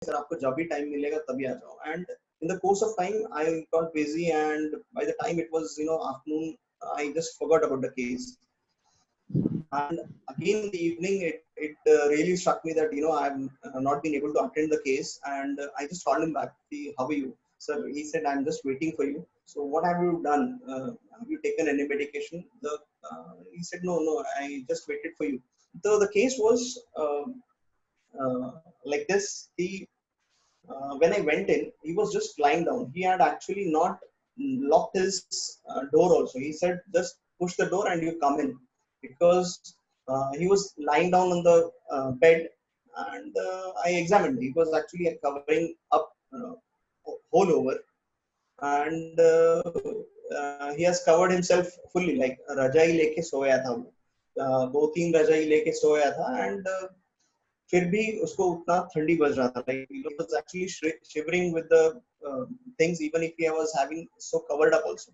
sir आपको जब भी time मिलेगा तभी आ जाओ. And in the course of time I got busy, and by the time it was afternoon, I just forgot about the case. And again in the evening, it really struck me that I've not been able to attend the case, and I just called him back. How are you, sir? He said, I'm just waiting for you. So what have you done? Have you taken any medication? He said, no, I just waited for you. So the case was like this. When I went in, he was just lying down. He had actually not locked his door also. He said, just push the door and you come in, because he was lying down on the bed, and I examined. He was actually covering up whole over, and he has covered himself fully, like रजाई लेके सोया था वो, 2-3 रजाई लेके सोया था, and फिर भी उसको उतना ठंडी बज रहा था. Like he was actually shivering with the things, even if he was having so covered up also.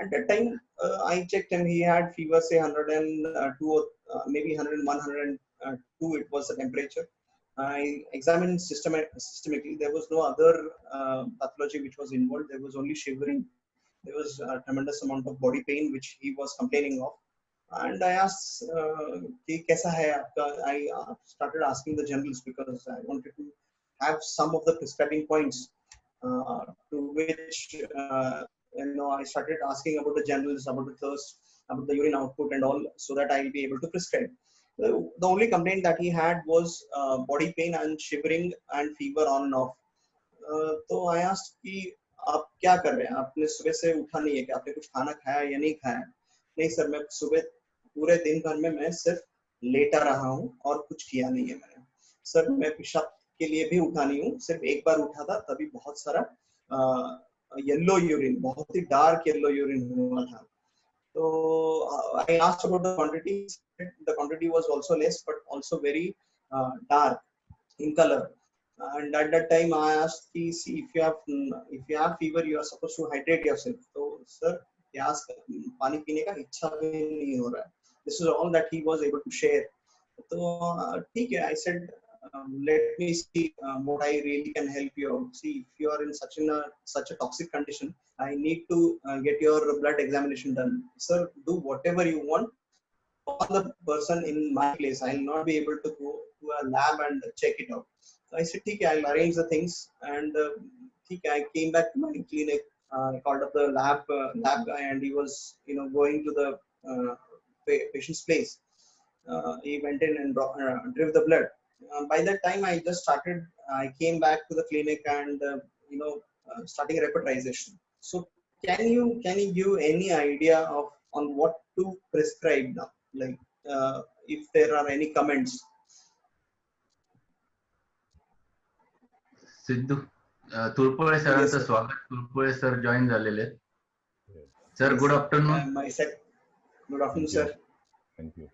At that time, I checked him. He had fever, say 102 or maybe 101, 102. It was the temperature. I examined systemically. There was no other pathology which was involved. There was only shivering. There was a tremendous amount of body pain which he was complaining of. And I asked, "Ki kaisa hai aapka?" I started asking the generals, because I wanted to have some of the prescribing points, to which I started asking about the generals, about the thirst, about the urine output and all, so that I'll be able to prescribe. The only complaint that he had was body pain and shivering and fever on and off. So I asked कि आप क्या कर रहे हैं? आपने सुबह से उठा नहीं है कि आपने कुछ खाना खाया या नहीं खाया? नहीं सर, मैं सुबह पूरे दिन भर में मैं सिर्फ लेटा रहा हूँ और कुछ किया नहीं है मैंने. सर मैं पेशाब के लिए भी उठा नहीं हूँ, सिर्फ एक बार उठा था, तभी बहुत सारा येलो यूरिन, बहुत ही डार्क येलो यूरिन हुआ था. So I asked about the quantity. The quantity was also less, but also very dark in color. And at that time, I asked, see, if you have fever, you are supposed to hydrate yourself. So, sir, प्यास पानी पीने का इच्छा भी नहीं हो रहा है. This is all that he was able to share. तो ठीक है, I said, let me see what I really can help you out. See, if you are in such a toxic condition, I need to get your blood examination done. Sir, do whatever you want. Call the person in my place. I will not be able to go to a lab and check it out. So I said, okay, I'll arrange the things. And I came back to my clinic. I called up the lab guy, and he was, going to the patient's place. He went in and drew the blood. By that time, I came back to the clinic and, starting repertorization. So can you give any idea on what to prescribe now? Like, if there are any comments. Sidhu तुरपुळे सरांचं स्वागत. तुरपुळे sir join झालेले. Sir good afternoon. Good afternoon sir. Thank you.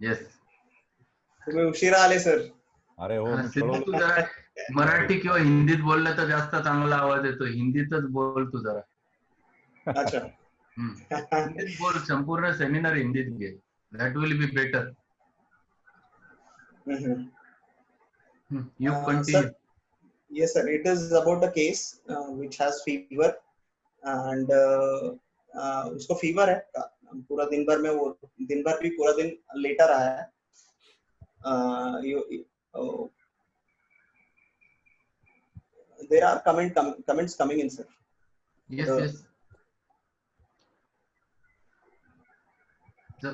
Yes, तुम्ही उशिरा आले sir. अरे हो, सिद्धू तू जरा मराठी किंवा हिंदीत बोललं तर जास्त चांगला आवाज येतो. हिंदीतच बोल तू जरा. अच्छा. हिंदीत बोल. संपूर्ण सेमिनार हिंदीत घे. That will be better. You continue. Yes, sir. It is about the case which has fever, and उसको fever है. पूरा दिन भर में वो दिन भर भी पूरा दिन लेटा रहा है. There are comments coming in, sir. Yes, yes. So,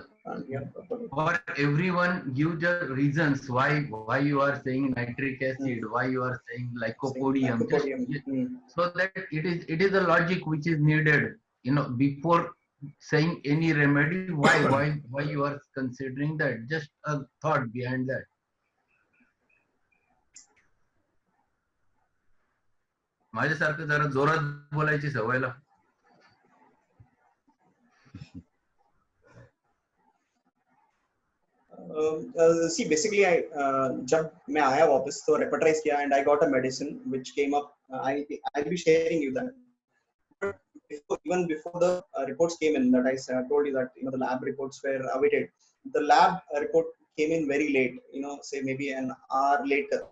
for everyone, give the reasons why you are saying nitric acid, why you are saying lycopodium, so that it is a logic which is needed. Before saying any remedy, why you are considering that? Just a thought behind that. माझ्यासारखं जरा जोरात बोलायची सवय लाव. See, basically, जब मैं आया वापस तो repertorize किया, and I got a medicine which came up. I'll be sharing you that. But even before the reports came in, that I told you that the lab reports were awaited. The lab report came in very late. Say maybe an hour later.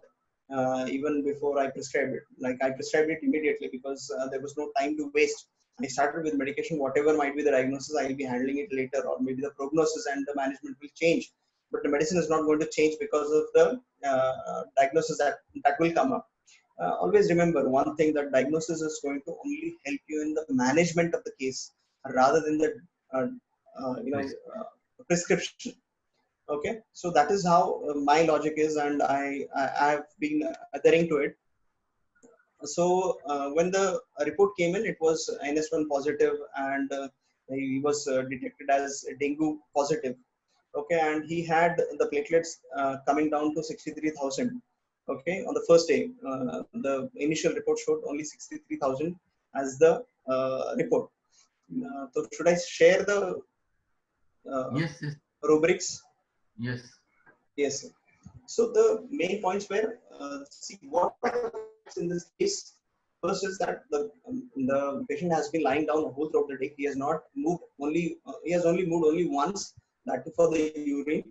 even before I prescribed it. Like I prescribed it immediately because there was no time to waste. I started with medication, whatever might be the diagnosis, I'll be handling it later, or maybe the prognosis and the management will change. But the medicine is not going to change because of the diagnosis that will come up. Always remember one thing, that diagnosis is going to only help you in the management of the case rather than the uh, prescription. Okay, so that is how my logic is, and I have been adhering to it. So when the report came in, it was NS1 positive, and he was detected as dengue positive. Okay, and he had the platelets coming down to 63,000. Okay, on the first day, the initial report showed only 63,000 as the report. So should I share the uh, Yes, yes, rubrics? yes. Yes. So the main points were, see, what are the facts in this case. First is that the patient has been lying down the whole throughout the day. He has not moved he has only moved only once, that too for the urine.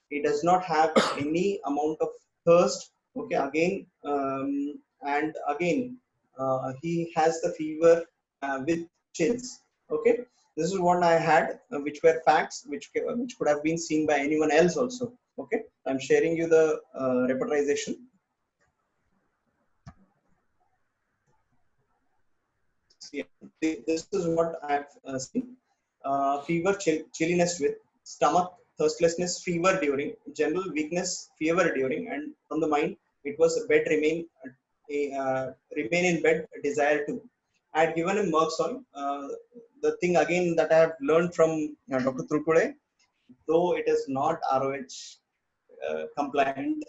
He does not have any amount of thirst. Okay, again, and again, he has the fever with chills. Okay, this is what I had, which were facts, which could have been seen by anyone else also. Okay, I'm sharing you the repertorization. See, this is what I've seen. Fever, chilliness with stomach, thirstlessness, fever during, general weakness, fever during, and from the mind, it was bed remain in bed, desire to. I had given him Merxol. The thing again that I have learned from Dr. Trukude, though it is not ROH compliant,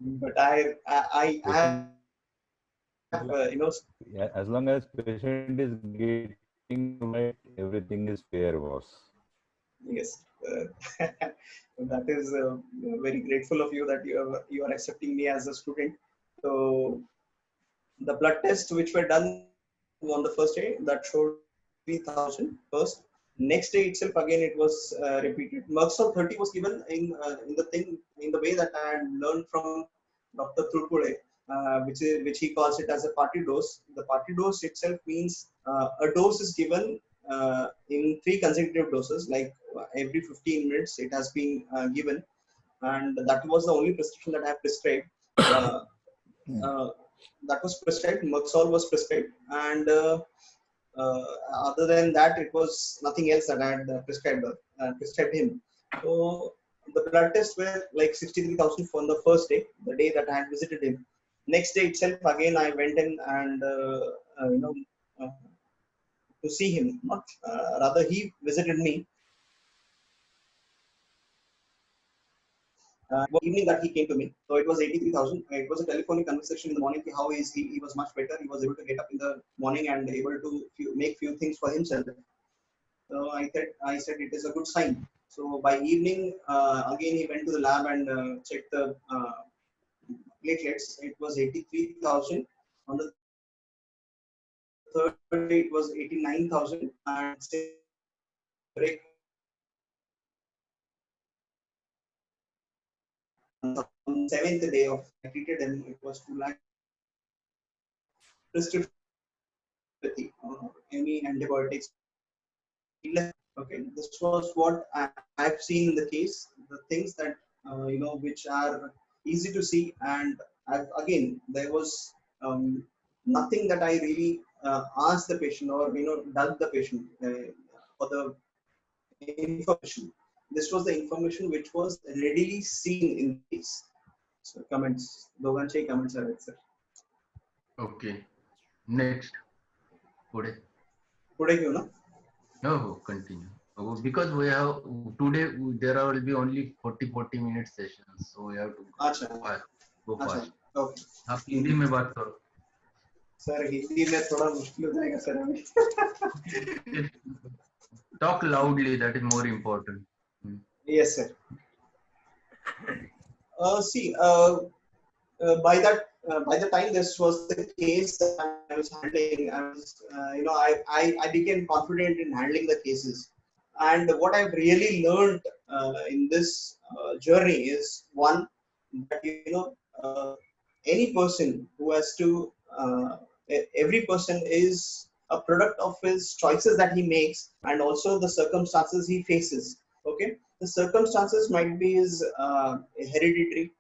but I have, Patient, yeah, as long as patient is getting right, everything is fair, boss. yes, that is very grateful of you that you are accepting me as a student. So the blood tests which were done on the first day, that showed 3,000 first. Next day itself, again it was repeated. Merxol 30 was given in the thing, in the way that I had learned from Dr. Thurpure, which he calls it as a party dose. The party dose itself means a dose is given in 3 consecutive doses, like every 15 minutes it has been given, and that was the only prescription that I have prescribed. Uh, uh, that was prescribed. Merxol was prescribed, and uh, other than that, it was nothing else that I had prescribed him. So the blood tests were like 63,000 for the first day, the day that I had visited him. Next day itself, again I went in and uh, to see him. Not rather, he visited me. Evening that he came to me. So it was 83,000. It was a telephonic conversation in the morning. How is he? He was much better. He was able to get up in the morning and able to make few things for himself. So I said it is a good sign. So by evening, again he went to the lab and checked the platelets. It was 83,000. On the third day, it was 89,000. And break on the seventh day of I treated him, it was 2 lakh prescription, any antibiotics. Okay, this was what I've seen in the case. The things that which are easy to see, and again there was nothing that I really asked the patient or dug the patient for the information. This was the information which was readily seen in the case. So comments, दोघांचे comments आहेत sir. Okay. Next. पुढे. पुढे घेऊ ना? No, continue. Because we have today there will be only 40 minute sessions, so we have to go fast. Okay. आप हिंदी में बात करो. सर हिंदी में थोड़ा मुश्किल हो जाएगा सर हमें. Talk loudly, that is more important. Yes sir. See, by the time this was the case that I was handling, I was I became confident in handling the cases. And what I've really learned in this journey is, one, that any person who has to every person is a product of his choices that he makes and also the circumstances he faces. Okay, the circumstances might be his hereditary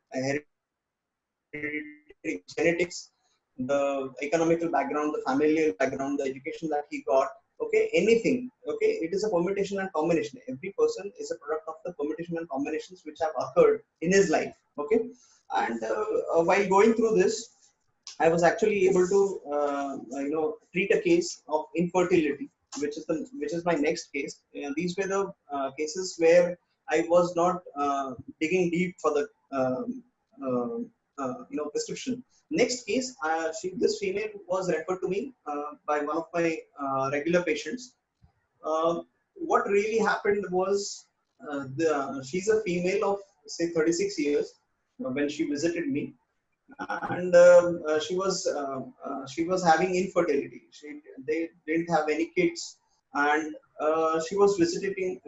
genetics, the economical background, the familial background, the education that he got. Okay, anything. Okay, it is a permutation and combination. Every person is a product of the permutation and combinations which have occurred in his life. Okay, and while going through this, I was actually able to treat a case of infertility, which is my next case. These were the cases where I was not digging deep for the uh, prescription. Next case, this female was referred to me by one of my regular patients. Uh, what really happened was she's a female of say 36 years when she visited me, and she was having infertility. They didn't have any kids, and she was visiting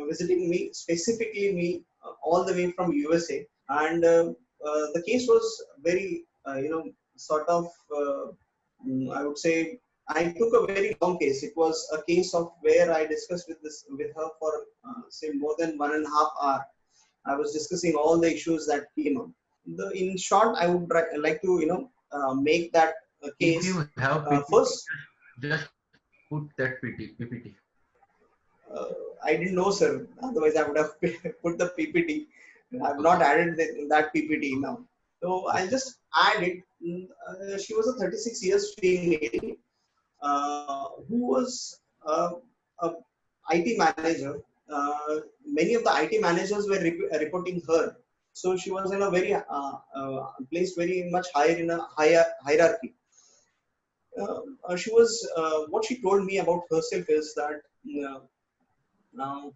me, specifically me, all the way from USA. And the case was very sort of I would say I took a very long case. It was a case of where I discussed with her for say more than 1.5 hours. I was discussing all the issues that came up. In short, I would like to make that If case you have PPT, first. just put that PPT. I didn't know, sir. Otherwise, I would have put the PPT. I've not Okay. added that PPT now. So I'll just add it. She was a 36 years female who was a IT manager. Many of the IT managers were reporting her. So she was in a very placed very much higher in a higher hierarchy. She was what she told me about herself is that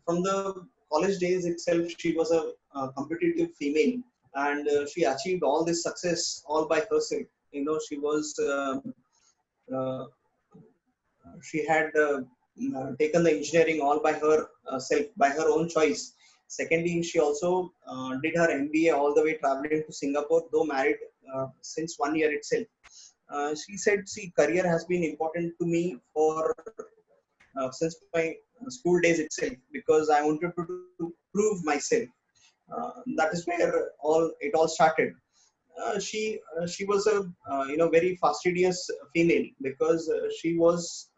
from the college days itself, she was a competitive female, and she achieved all this success all by herself. She was she had taken the engineering all by herself, by her own choice. Secondly, she also did her MBA all the way traveling to Singapore, though married since 1 year itself. She said, "See, career has been important to me for since my school days itself because I wanted to prove myself. That is where it all started." She was a very fastidious female because she was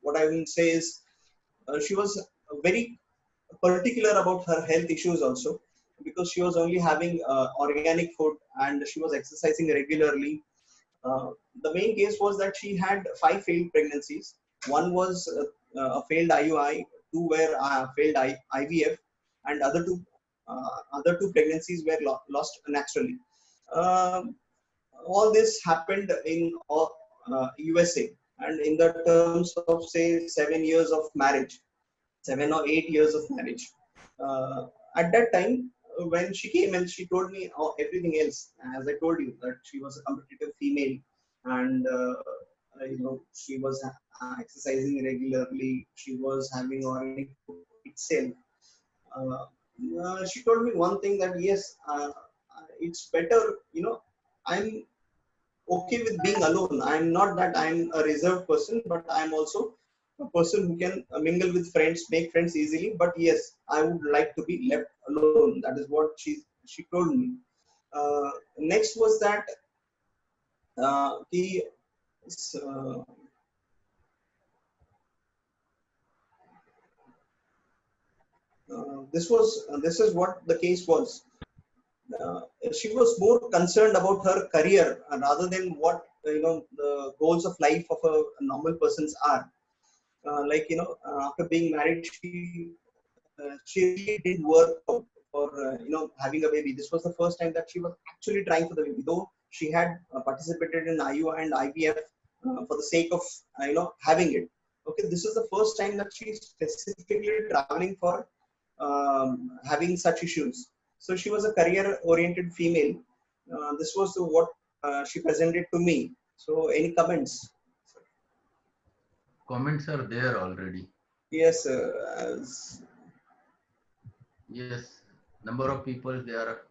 what I will say is she was very particular about her health issues also, because she was only having organic food and she was exercising regularly. uh, the main case was that she had 5 failed pregnancies. One was a failed IUI, two were failed IVF, and other two pregnancies were lost naturally. Um, all this happened in USA, and in the terms of say 7 years of marriage, 7 or 8 years of marriage. At that time, when she came and she told me everything else, as I told you that she was a competitive female, and she was exercising regularly. She was having organic food itself. Uh, she told me one thing that yes, it's better. I'm okay with being alone. I'm not that I'm a reserved person, but I'm also a person who can mingle with friends, make friends easily. But yes, I would like to be left alone. That is what she told me. Next was that he uh, this is what the case was. Uh, she was more concerned about her career rather than what the goals of life of a normal persons are. After being married, she really did work out for having a baby. This was the first time that she was actually trying for the baby, though she had participated in IUI and IVF for the sake of having it. Okay, this is the first time that she specifically traveling for having such issues. So she was a career oriented female. This was what she presented to me. So any comments? Comments are there already. Yes, Yes. number of people they are.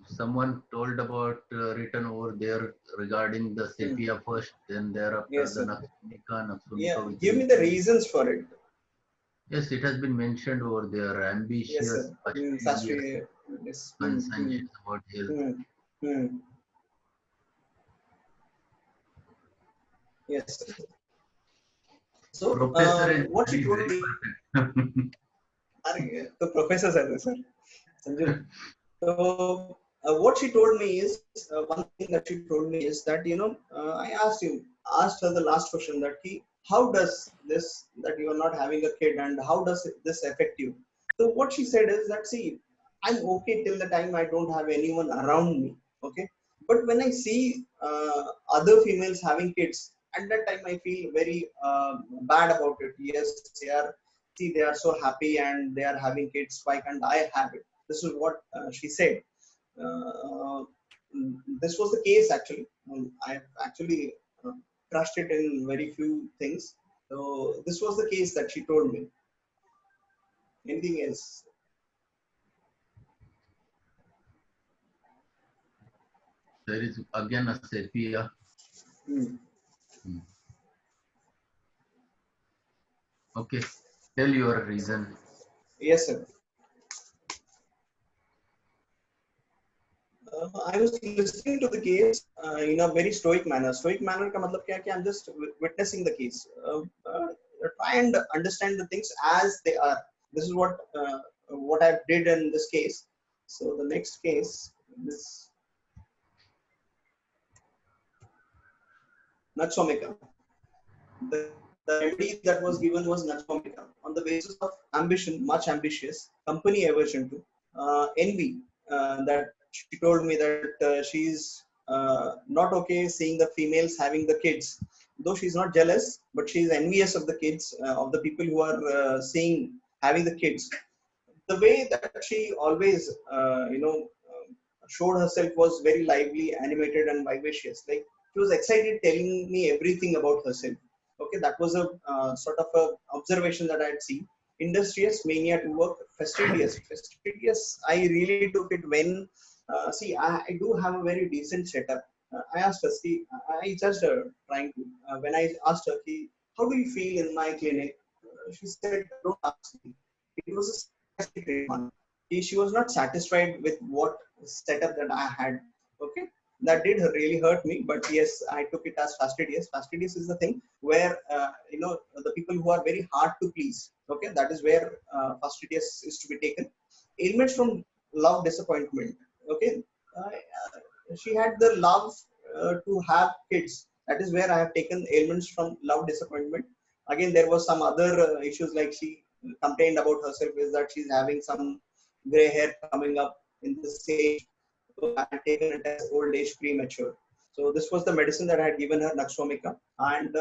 Someone told about written over there regarding the sepia first, then thereafter Yes, the sir. Naxumica Yeah, which give me the replaced. reasons for it. Yes, it has been mentioned over there. Yes, Ambitious, sir. fastidious, Sastri, yes. conscientious about health. Hmm. Yes, sir. So, Professor is what she very, told very me, perfect. the professor said, sir, Sanju. So, what she told me is one thing that she told me is that I asked her the last question that how does this that you are not having a kid and how does this affect you? So what she said is that see, I'm okay till the time I don't have anyone around me, okay. But when I see other females having kids, at that time I feel very bad about it. Yes, they are so happy and they are having kids. Why can't I have it? This is what she said. Uh, this was the case actually. I've actually crushed it in very few things. So this was the case that she told me. Anything else? There is again a sepia. Hmm. Hmm. Okay, tell your reason. Yes, sir. I was listening to the case in a very stoic manner. Stoic manner का मतलब क्या है कि I'm just witnessing the case. Try and understand the things as they are. This is what I did in this case. So the next case, this Naxomica. The remedy that was given was Naxomica on the basis of ambition, much ambitious, company aversion to, envy. That she told me that she's not okay seeing the females having the kids. Though she's not jealous, but she's envious of the kids, of the people who are seeing having the kids. The way that she always, showed herself was very lively, animated, and vivacious. Like she was excited, telling me everything about herself. Okay, that was a sort of a observation that I had seen. Industrious, mania to work, fastidious. Fastidious. I really took it when, see, I do have a very decent setup. I asked her, see, I just trying to, when I asked her, how do you feel in my clinic? She said, don't ask me. It was a sarcastic remark. She was not satisfied with what setup that I had. Okay, that did really hurt me. But yes, I took it as fastidious. Fastidious is the thing where the people who are very hard to please. Okay, that is where fastidious is to be taken. Ailments from love disappointment. Okay, she had the love to have kids. That is where I have taken ailments from love disappointment. Again, there was some other issues like she complained about herself is that she's having some gray hair coming up in this age. So I had taken it as old age premature. So this was the medicine that I had given her, Naxomica. And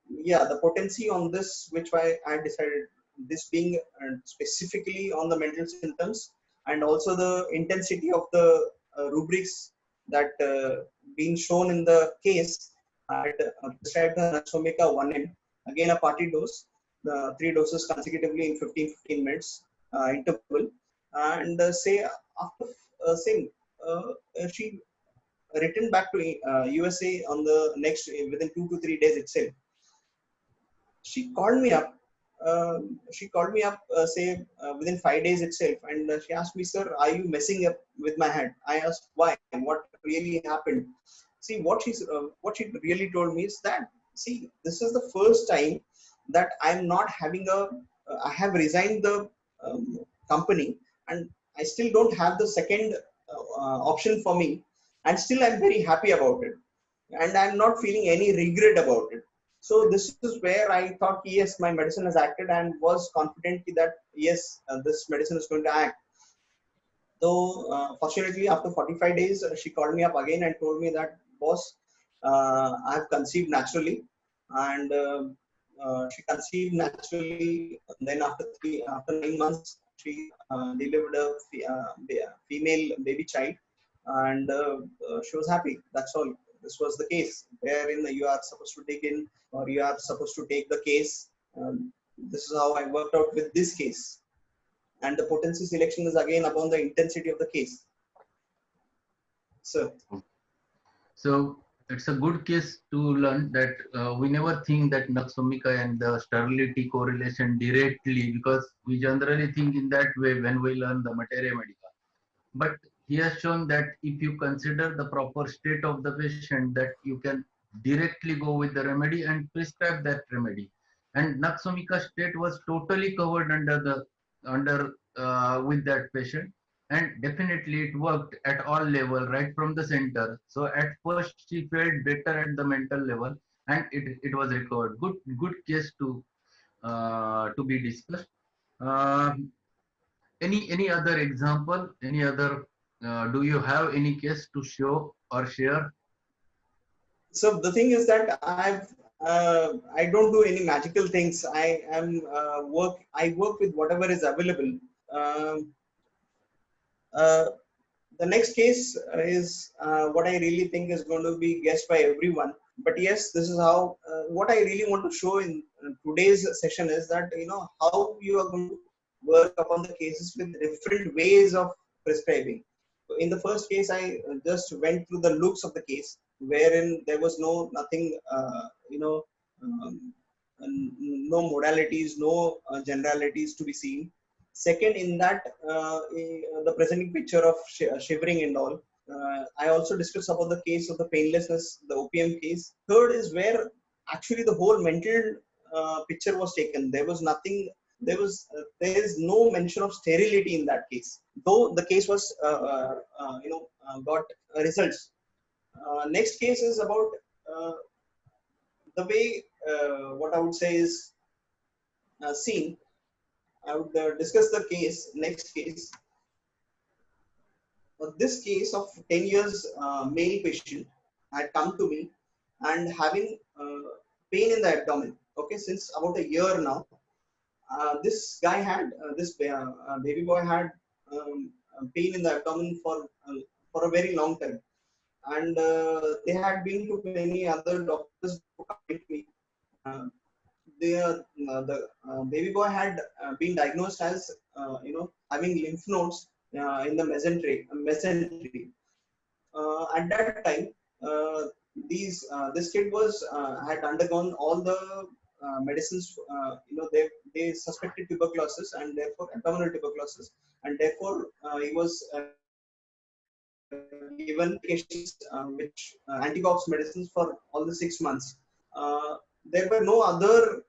yeah, the potency on this, which I had decided, this being specifically on the mental symptoms and also the intensity of the rubrics that being shown in the case, I had prescribed her Naxomica 1 m, again a party dose, 3 doses consecutively in 15-15 minutes interval, and say after saying she returned back to USA on the next within 2 to 3 days itself. She called me up. Say within 5 days itself, and she asked me, "Sir, are you messing up with my head?" I asked, "Why? What really happened?" See, what she really told me is that, see, this is the first time that I'm not having a. I have resigned the company, and I still don't have the second option for me, and still I'm very happy about it, and I'm not feeling any regret about it. So this is where I thought, yes, my medicine has acted, and was confident that yes, this medicine is going to act. So fortunately, after 45 days, she called me up again and told me that, boss, I have conceived naturally, and she conceived naturally. And then after 9 months, she delivered a female baby child, and she was happy. That's all. This was the case wherein you are supposed to dig in, or you are supposed to take the case. This is how I worked out with this case. and the potency selection is again upon the intensity of the case. So So it's a good case to learn that we never think that nux vomica and the sterility correlation directly, because we generally think in that way when we learn the materia medica. But he has shown that if you consider the proper state of the patient, that you can directly go with the remedy and prescribe that remedy. And nux vomica state was totally covered under with that patient, and definitely it worked at all level right from the center. So at first she felt better at the mental level, and it was recovered. Good case to be discussed. Uh, any other example, any other, do you have any case to show or share? so the thing is that I don't do any magical things. I work with whatever is available. Um, uh, the next case is what I really think is going to be guessed by everyone. But yes, this is how what I really want to show in today's session is that how you are going to work upon the cases with different ways of prescribing. So in the first case, I just went through the looks of the case, wherein there was nothing, um, no modalities, no generalities to be seen. Second, in that the presenting picture of shivering and all. I also discussed about the case of the painlessness, the opium case. Third is where actually the whole mental picture was taken. There was nothing. There is no mention of sterility in that case, though the case was got results. Next case is about uh, the way what I would say is seen. I would discuss the case. Next case. This case of 10 years male patient had come to me and having pain in the abdomen. Okay, since about a year now. This guy had this baby boy had pain in the abdomen for a very long time, and they had been to many other doctors who come to me. Uh, the baby boy had been diagnosed as having lymph nodes in the mesentery. At that time, this kid was had undergone all the medicines. They suspected tuberculosis and therefore abdominal tuberculosis, and therefore he was given medications, which antibiotics medicines for all the 6 months. There were no other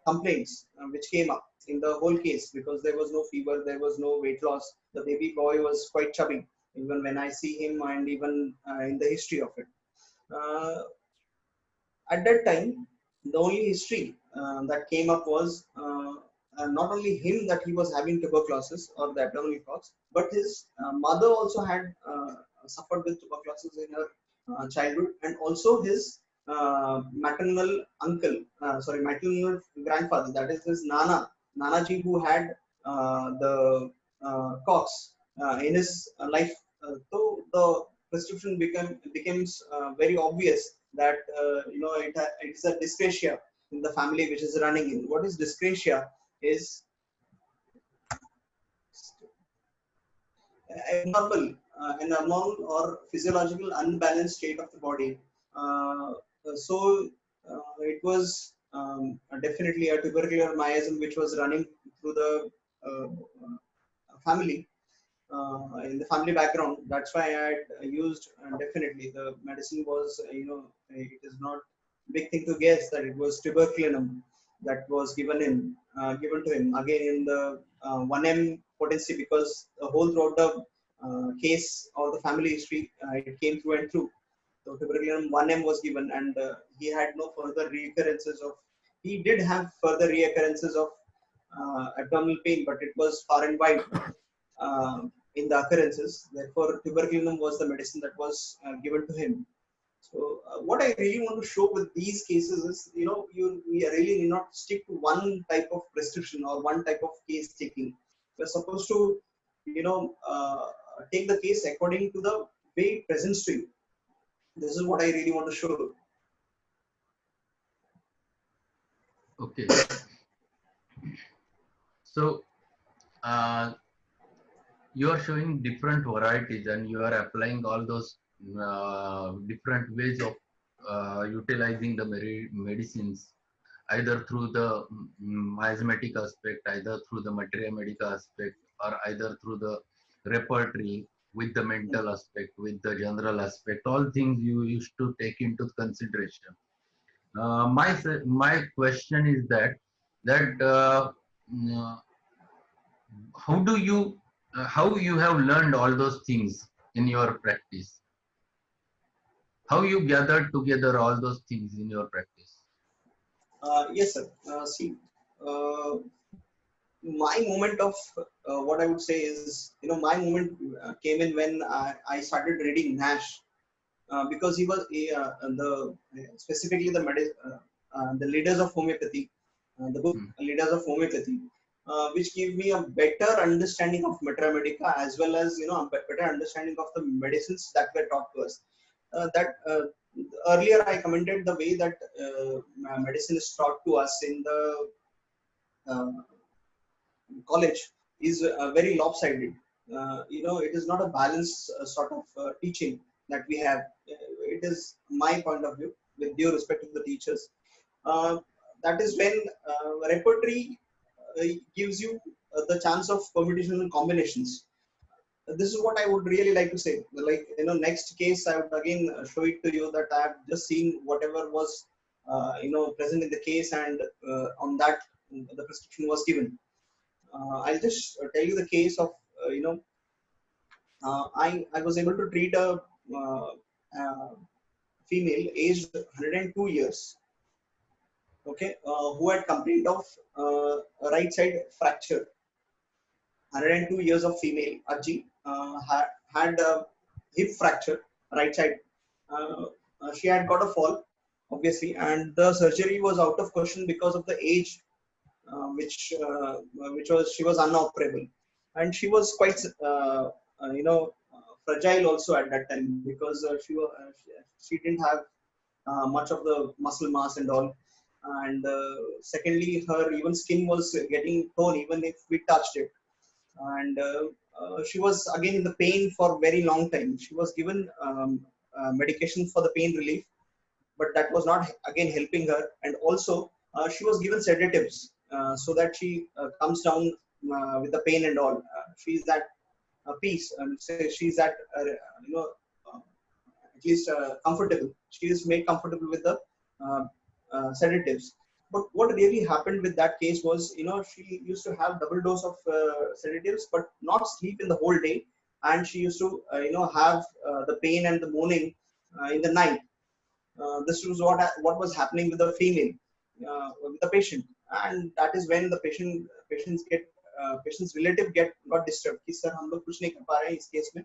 complaints which came up in the whole case, because there was no fever, there was no weight loss. The baby boy was quite chubby, even when I see him, and even in the history of it. Uh, at that time, the only history that came up was not only him that he was having tuberculosis or the abdominal cause, but his mother also had suffered with tuberculosis in her childhood, and also his maternal grandfather, that is his Nanaji, who had the cause in his life. So the prescription becomes very obvious that it's a dyscrasia in the family which is running in. What is dyscrasia is an abnormal or physiological unbalanced state of the body. So it was definitely a tubercular miasm which was running through the uh, family, in the family background. That's why I had used definitely the medicine was, it is not big thing to guess that it was tuberculinum that was given to him again in the 1M potency, because the whole throughout the case or the family history, it came through and through. So tuberculinum 1M was given, and he had no further recurrences of. He did have further recurrences of abdominal pain, but it was far and wide in the occurrences. Therefore, tuberculinum was the medicine that was given to him. So, what I really want to show with these cases is, we really need not stick to one type of prescription or one type of case taking. We're supposed to, take the case according to the way it presents to you. This is what I really want to show. Okay. So you are showing different varieties and you are applying all those different ways of utilizing the medicines, either through the miasmatic aspect, either through the materia medica aspect, or either through the repertory with the mental aspect, with the general aspect. All things you used to take into consideration. My question is that mm, how do you how you have learned all those things in your practice? How you gathered together all those things in your practice? Yes, sir. See, uh, my moment of what I would say is, my moment came in when I started reading Nash, because he was the specifically the leaders of homeopathy, the book Hmm. Leaders of Homeopathy, which gave me a better understanding of Materia Medica, as well as a better understanding of the medicines that were taught to us. That earlier I commented the way that medicine is taught to us in the uh, college is very lopsided. It is not a balanced sort of teaching that we have. It is my point of view, with due respect to the teachers. Uh, that is when repertory gives you the chance of permutations and combinations. This is what I would really like to say. Like, next case, I would again show it to you that I have just seen whatever was, present in the case, and on that the prescription was given. I'll just tell you the case of, I was able to treat a uh, female aged 102 years, okay, who had complaint of right side fracture. 102 years of female, Aji, had a hip fracture, right side. She had got a fall, obviously, and the surgery was out of question because of the age, which was she was unoperable, and she was quite fragile also at that time, because she didn't have much of the muscle mass and all, and secondly, her even skin was getting torn even if we touched it, and she was again in the pain for very long time. She was given medication for the pain relief, but that was not again helping her, and also she was given sedatives so that she comes down with the pain and all. She's at peace, and she's at uh, at least comfortable. She is made comfortable with the uh, sedatives. But what really happened with that case was, she used to have double dose of sedatives, but not sleep in the whole day, and she used to, have the pain and the moaning in the night. This was what was happening with the female, with the patient, and that is when the patient's relative got disturbed कि sir हम लोग कुछ नहीं कर पा रहे हैं इस केस में,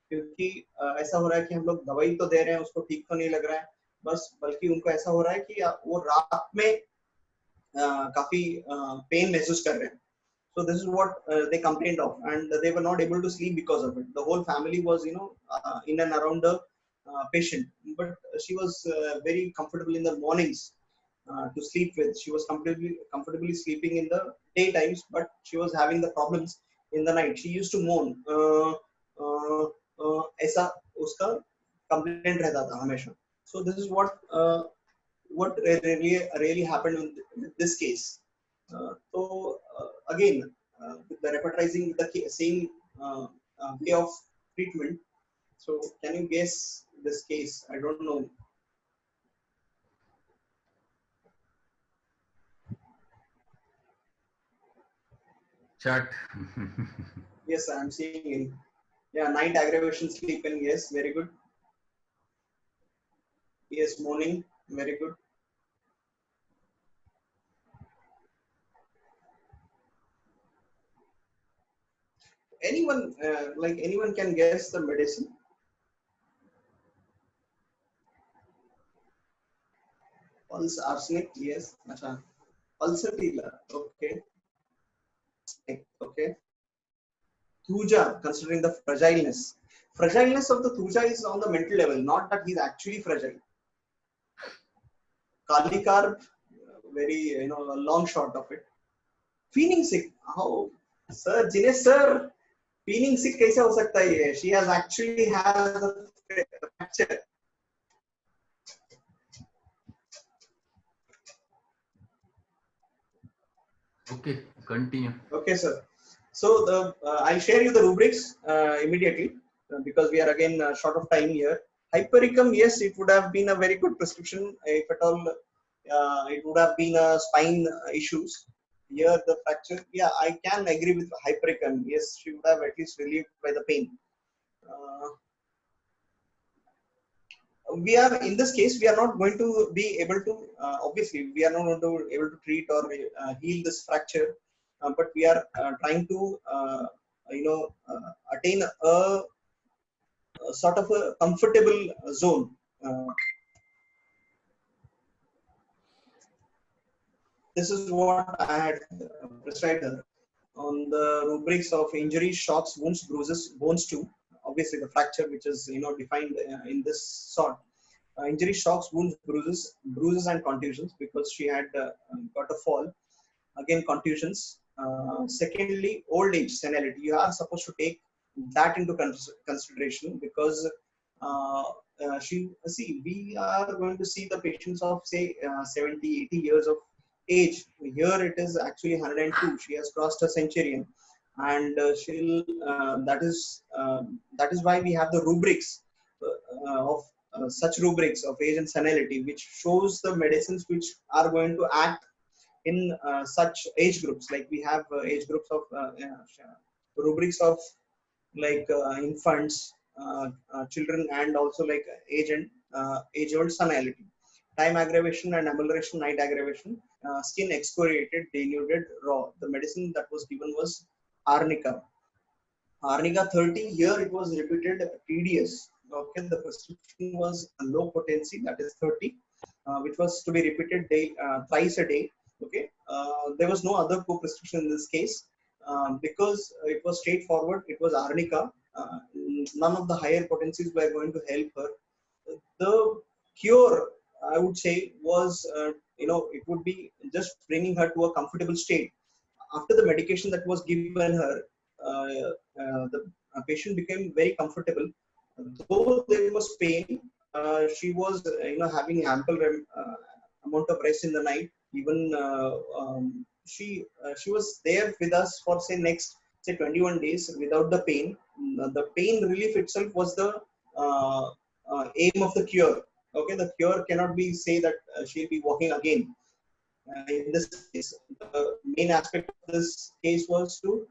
क्योंकि ऐसा हो रहा है कि हम लोग दवाई तो दे रहे हैं, उसको ठीक तो नहीं लग रहा है, बस बल्कि उनको ऐसा हो रहा है कि वो रात में काफी पेन महसूस कर रहे हैं. So this is what they complained of, and they were not able to sleep because of it. The whole family was, in and around the patient, but she was very comfortable in the mornings to sleep with. She was comfortably sleeping in the daytimes, but she was having the problems in the night. She used to moan. ऐसा उसका complaint रहता था हमेशा. So this is what really happened with this case. Again, with the repertorizing the same way of treatment. So can you guess this case? I don't know. Chat. Yes, I'm seeing it. Yeah, night aggravation, sleep in. Yes, very good. Yes, morning. Very good. Anyone, anyone can guess the medicine. Pulse arsenic. Yes. Acha. Pulsatilla. Okay. Okay. Thuja, considering the fragileness. Fragileness of the Thuja is on the mental level, not that he's actually fragile. Kalikar, very, a long shot of it. Feeling sick. How? Sir, Jinesh sir, peeling sick कैसे हो सकता है ये? She has actually has a fracture. Okay, continue. Okay, sir. So I'll share you the rubrics immediately because we are again short of time here. Hypericum, yes, it would have been a very good prescription if at all. It would have been a spine issues. Here the fracture, yeah, I can agree with hypericum. Yes, she would have at least relieved by the pain. Uh, we are in this case we are not going to be able to obviously we are not going to be able to treat or heal this fracture, but we are trying to attain a sort of a comfortable zone. This is what I had prescribed her on the rubrics of injuries, shocks, wounds, bruises, bones too. Obviously the fracture which is defined in this sort. Injury, shocks, wounds, bruises, and contusions because she had got a fall. Again, contusions. Secondly, old age, senility. You are supposed to take that into consideration because uh, we are going to see the patients of say 70, 80 years of age. Here it is actually 102. She has crossed a centurion, and that is why we have the rubrics of such rubrics of age and senility, which shows the medicines which are going to act in such age groups. Like we have age groups of rubrics of like infants, children, and also like age old senility. Time aggravation and amelioration, night aggravation, skin excoriated, denuded, raw. The medicine that was given was arnica. Arnica 30, here it was repeated tedious. Okay, the prescription was a low potency, that is 30, which was to be repeated thrice a day. Okay, there was no other co-prescription in this case because it was straightforward. It was arnica. None of the higher potencies were going to help her. The cure, I would say, was it would be just bringing her to a comfortable state. After the medication that was given her, the patient became very comfortable. Though there was pain, she was having ample amount of rest in the night. Even she was there with us for say next say 21 days without the pain. The pain relief itself was the aim of the cure. Okay, the cure cannot be say that she'll be walking again. In this case, the main aspect of this case was to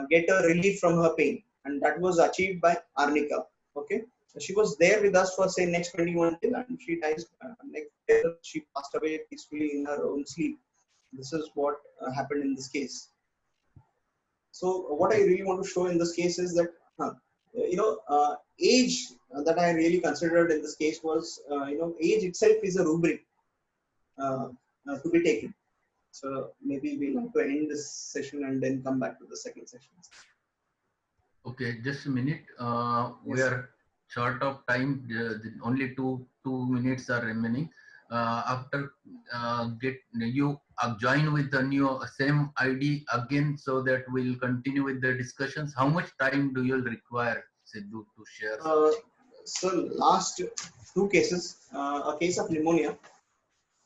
get a relief from her pain, and that was achieved by arnica. Okay, so she was there with us for say next 21 days, and she dies next day. She passed away peacefully in her own sleep. This is what happened in this case. So, what I really want to show in this case is that age that I really considered in this case was age itself is a rubric to be taken. So maybe we'll have to end this session and then come back to the second session. Okay, just a minute. We Yes. are short of time. Only two minutes are remaining. After get you join with the new same ID again, so that we'll continue with the discussions. How much time do you require, Sidhu, to share? So last two cases, a case of pneumonia.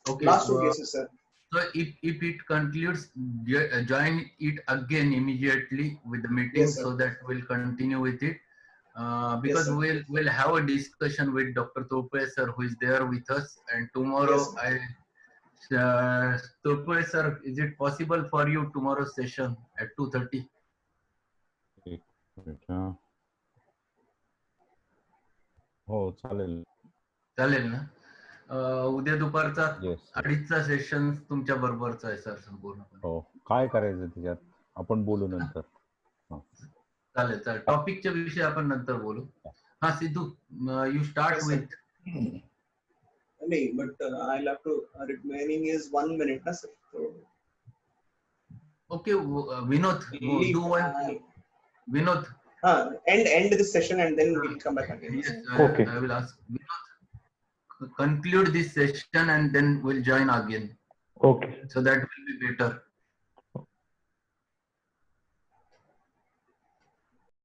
Okay. Last two cases, sir. So if it concludes, join it again immediately with the meeting, Yes, so that we'll continue with it. Because yes, we'll have a discussion with Dr. Tope sir, who is there with us, and tomorrow yes, Tope sir, is it possible for you tomorrow's session at 2:30? हो चालेल. चालेल ना? उद्या दुपारचा Yes. 2:30चा session तुमच्या बरोबरचा आहे sir संपूर्ण. हो, काय करायचं त्याच्यात आपण बोलू नंतर. चालेल चालेल, टॉपिकच्या विषयी आपण नंतर बोलू. हा Sidhu, you start with. But I'll have to. Remaining is 1 minute, sir. So, okay, Vinod, do one. Vinod. End this session and then we'll come back again. Yes, Okay. I will ask Vinod, conclude this session and then we'll join again. Okay. So that will be better.